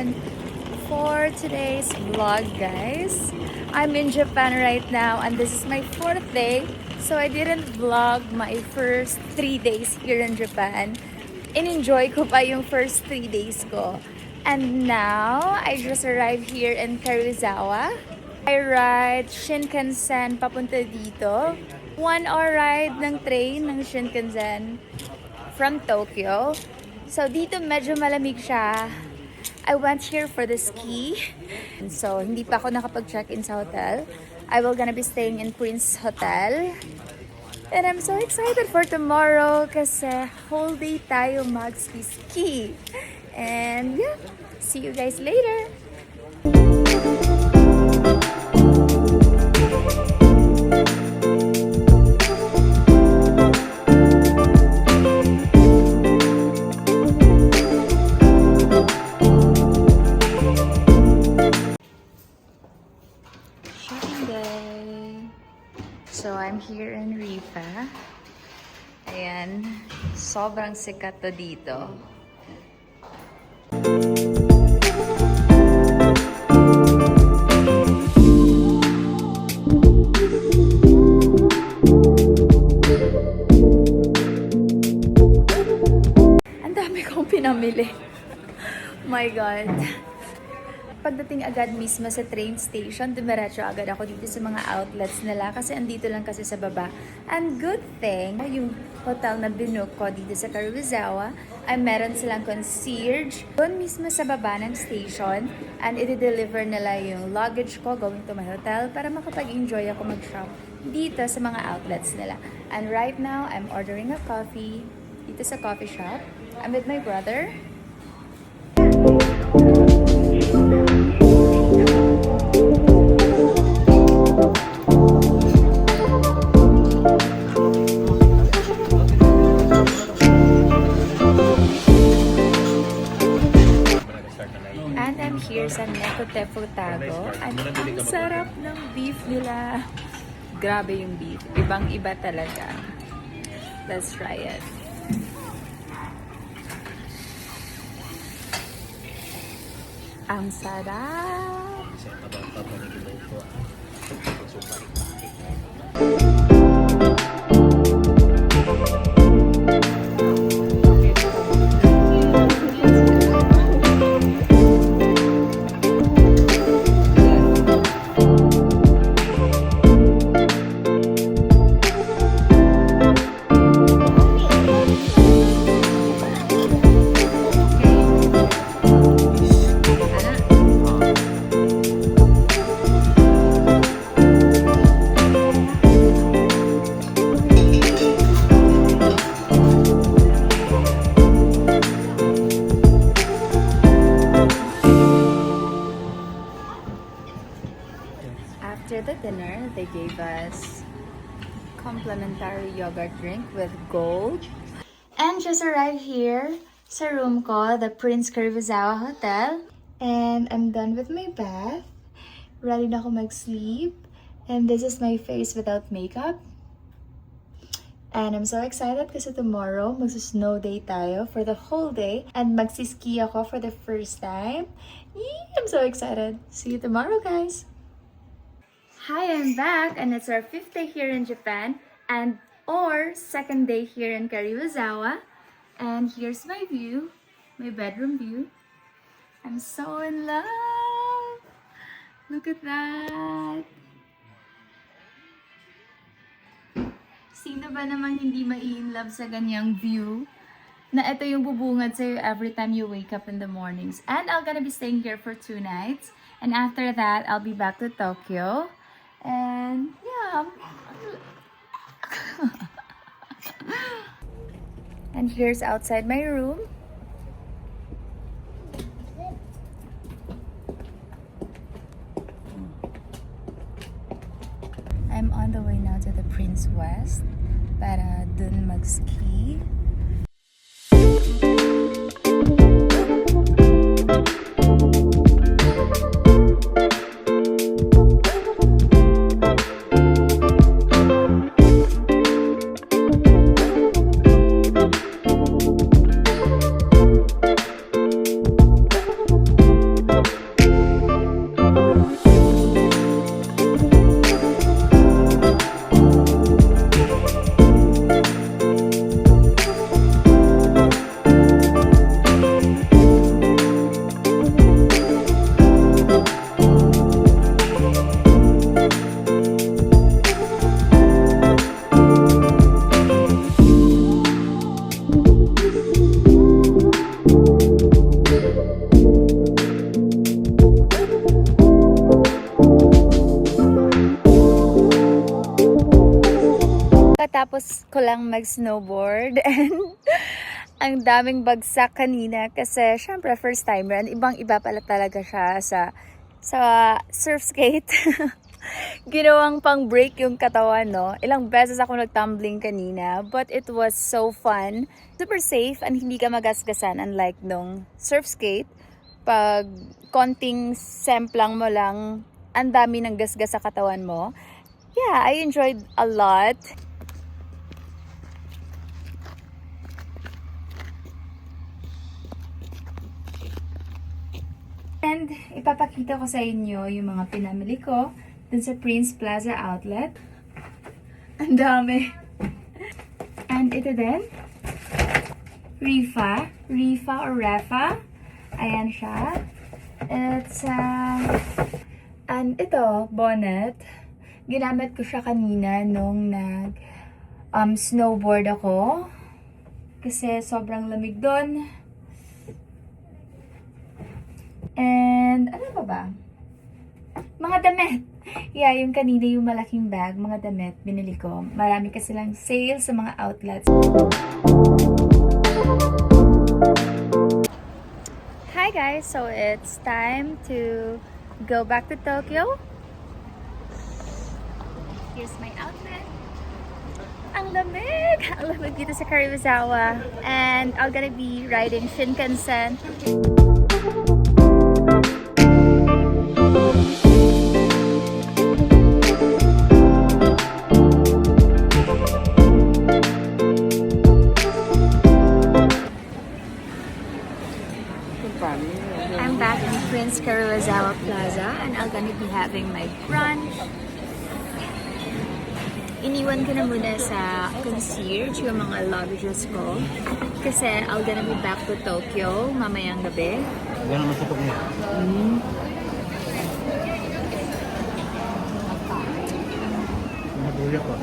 Japan for today's vlog, guys. I'm in Japan right now and this is my 4th day, so I didn't vlog my first 3 days here in Japan. In-enjoy ko pa yung first 3 days ko. And now, I just arrived here in Karuizawa. I ride Shinkansen papunta dito. 1 hour ride ng train ng Shinkansen from Tokyo. So dito medyo malamig siya. I went here for the ski. So hindi pa ako nakapag-check-in sa hotel. I will gonna be staying in Prince Hotel. And I'm so excited for tomorrow kasi whole day tayo mag-ski. And yeah, see you guys later. Shopping day. So I'm here in Rifa. Ayan, sobrang sikat to dito. Ang dami kong pinamili. My God. Pagdating agad mismo sa train station, dumiretso agad ako dito sa mga outlets nila kasi andito lang kasi sa baba. And good thing, yung hotel na binook ko dito sa Karuizawa ay meron silang concierge doon mismo sa baba ng station, and i-deliver nila yung luggage ko going to my hotel para makapag-enjoy ako mag-shop dito sa mga outlets nila. And right now, I'm ordering a coffee dito sa coffee shop. I'm with my brother. And I'm here sa Nekotefu Tago. At ang sarap ng beef nila. Grabe yung beef. Ibang-iba talaga. Let's try it. Ang sarap! After the dinner, they gave us complimentary yogurt drink with gold. And just arrived here sa room ko, the Prince Karuizawa Hotel. And I'm done with my bath. Ready na ako mag-sleep. And this is my face without makeup. And I'm so excited kasi tomorrow magsa-snow day tayo for the whole day. And magsiski ako for the first time. Yee! I'm so excited. See you tomorrow, guys! Hi, I'm back, and it's our 5th day here in Japan, and or 2nd day here in Karuizawa. And here's my view, my bedroom view. I'm so in love! Look at that! Sino ba namang hindi mai-in-love sa ganyang view? Na ito yung bubungad sa'yo every time you wake up in the mornings. And I'm gonna be staying here for 2 nights. And after that, I'll be back to Tokyo. And yeah. And here's outside my room. I'm on the way now to the Prince West para dun mag-ski. Kakatapos ko lang mag-snowboard and ang daming bagsak kanina kasi syempre first timer and ibang-iba pala talaga siya sa surf skate. Ginawang pang break yung katawan, no? Ilang beses ako nag-tumbling kanina, but it was so fun. Super safe and hindi ka magasgasan unlike nung surf skate. Pag konting semplang mo lang, ang dami ng gasgas sa katawan mo. Yeah, I enjoyed a lot. And ipapakita ko sa inyo yung mga pinamili ko dun sa Prince Plaza Outlet. Ang dami. And ito din. Rifa or Refa. Ayan siya. It's, and ito, bonnet. Ginamit ko siya kanina nung snowboard ako. Kasi sobrang lamig doon. And, ano pa ba? Mga damit. Yeah, yung kanina yung malaking bag, mga damit, binili ko. Marami kasi lang sale sa mga outlets. Hi guys! So it's time to go back to Tokyo. Here's my outfit. Ang lamig! Ang lamig dito sa Karuizawa. And I'm gonna be riding Shinkansen. I'm back in Prince Karuizawa Plaza and I'm gonna be having my brunch. Iniwan ko na muna sa concierge yung mga luggages ko kasi I'm gonna be back to Tokyo mamayang gabi. Gano'n masipag niya? Nabuya ko.